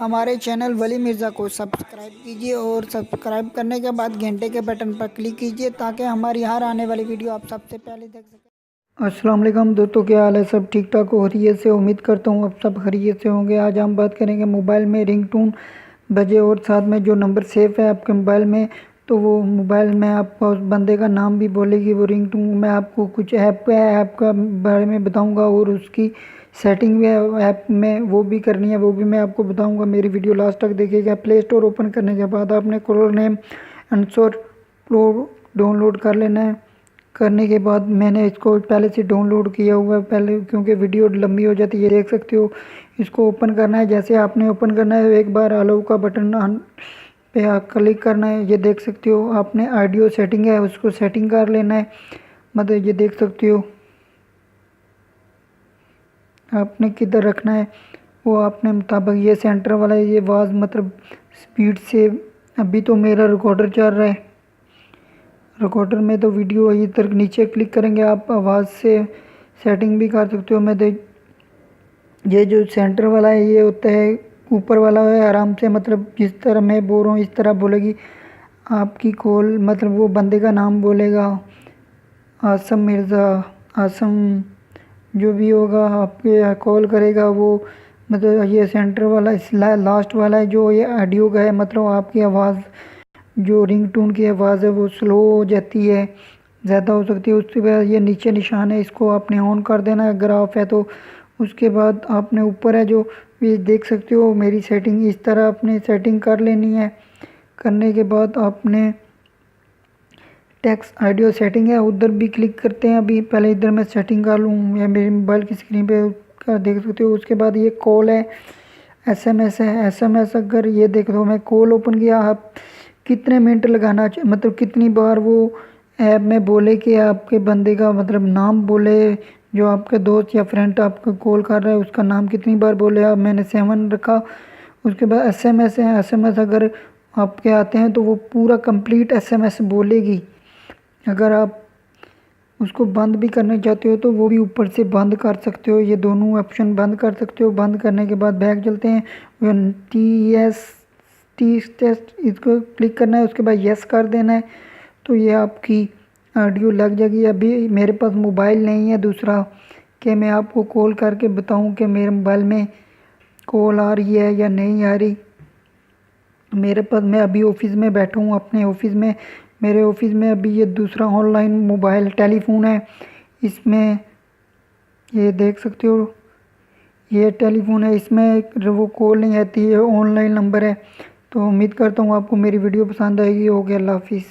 हमारे चैनल वली मिर्ज़ा को सब्सक्राइब कीजिए और सब्सक्राइब करने के बाद घंटे के बटन पर क्लिक कीजिए ताकि हमारी हर आने वाली वीडियो आप सबसे पहले देख सकें। अस्सलाम वालेकुम दोस्तों, क्या हाल है? सब ठीक ठाक हो खैरियत से? उम्मीद करता हूँ आप सब खैरियत से होंगे। आज हम बात करेंगे मोबाइल में रिंगटोन बजे और साथ में जो नंबर सेव है आपके मोबाइल में, तो वो मोबाइल में आपको उस बंदे का नाम भी बोलेगी वो रिंगटोन। मैं आपको कुछ ऐप का बारे में बताऊंगा और उसकी सेटिंग भी ऐप में वो भी करनी है, वो भी मैं आपको बताऊंगा। मेरी वीडियो लास्ट तक देखिएगा। प्ले स्टोर ओपन करने के बाद आपने कॉलर नेम अनसोर प्रो डाउनलोड कर लेना है। करने के बाद मैंने इसको पहले से डाउनलोड किया हुआ है पहले, क्योंकि वीडियो लंबी हो जाती है। देख सकते हो, इसको ओपन करना है। जैसे आपने ओपन करना है एक बार अलाउ का बटन पे क्लिक करना है। ये देख सकते हो आपने ऑडियो सेटिंग है उसको सेटिंग कर लेना है। मतलब ये देख सकते हो आपने किधर रखना है वो आपने मुताबिक। ये सेंटर वाला है, ये आवाज़ मतलब स्पीड से। अभी तो मेरा रिकॉर्डर चल रहा है, रिकॉर्डर में तो वीडियो इधर नीचे क्लिक करेंगे आप आवाज़ से सेटिंग भी कर सकते हो। मैं तो ये जो सेंटर वाला है ये होता है ऊपर वाला है, आराम से मतलब जिस तरह मैं बोल रहा हूँ इस तरह बोलेगी आपकी कॉल। मतलब वो बंदे का नाम बोलेगा, आसम मिर्ज़ा, आसम जो भी होगा आपके कॉल करेगा वो। मतलब ये सेंटर वाला इस लास्ट वाला है जो ये ऑडियो का है। मतलब आपकी आवाज़ जो रिंगटोन की आवाज़ है वो स्लो हो जाती है, ज़्यादा हो सकती है। उसके बाद ये नीचे निशान है, इसको आपने ऑन कर देना है अगर ऑफ है तो। उसके बाद आपने ऊपर है जो ये देख सकते हो मेरी सेटिंग, इस तरह अपने सेटिंग कर लेनी है। करने के बाद आपने टेक्स्ट ऑडियो सेटिंग है उधर भी क्लिक करते हैं। अभी पहले इधर मैं सेटिंग कर लूँ, या मेरे मोबाइल की स्क्रीन पे कर देख सकते हो। उसके बाद ये कॉल है, एसएमएस है। एसएमएस अगर ये देख लो मैं कॉल ओपन किया, आप कितने मिनट लगाना मतलब कितनी बार वो ऐप में बोले कि आपके बंदे का मतलब नाम बोले, जो आपके दोस्त या फ्रेंड आपको कॉल कर रहा है उसका नाम कितनी बार बोले। अब मैंने 7 रखा। उसके बाद एसएमएस है, एसएमएस अगर आपके आते हैं तो वो पूरा कंप्लीट एसएमएस बोलेगी। अगर आप उसको बंद भी करना चाहते हो तो वो भी ऊपर से बंद कर सकते हो। ये दोनों ऑप्शन बंद कर सकते हो। बंद करने के बाद बैक चलते हैं, टी टेस्ट इसको क्लिक करना है। उसके बाद यस कर देना है तो ये आपकी ऑडियो लग जाएगी। अभी मेरे पास मोबाइल नहीं है दूसरा कि मैं आपको कॉल करके बताऊं कि मेरे मोबाइल में कॉल आ रही है या नहीं आ रही। मेरे पास, मैं अभी ऑफिस में बैठा हूँ अपने ऑफिस में। मेरे ऑफिस में अभी ये दूसरा ऑनलाइन मोबाइल टेलीफोन है, इसमें ये देख सकते हो ये टेलीफोन है, इसमें वो कॉल नहीं आती है, ऑनलाइन नंबर है। तो उम्मीद करता हूँ आपको मेरी वीडियो पसंद आएगी। हो गया, अल्लाह हाफिज़।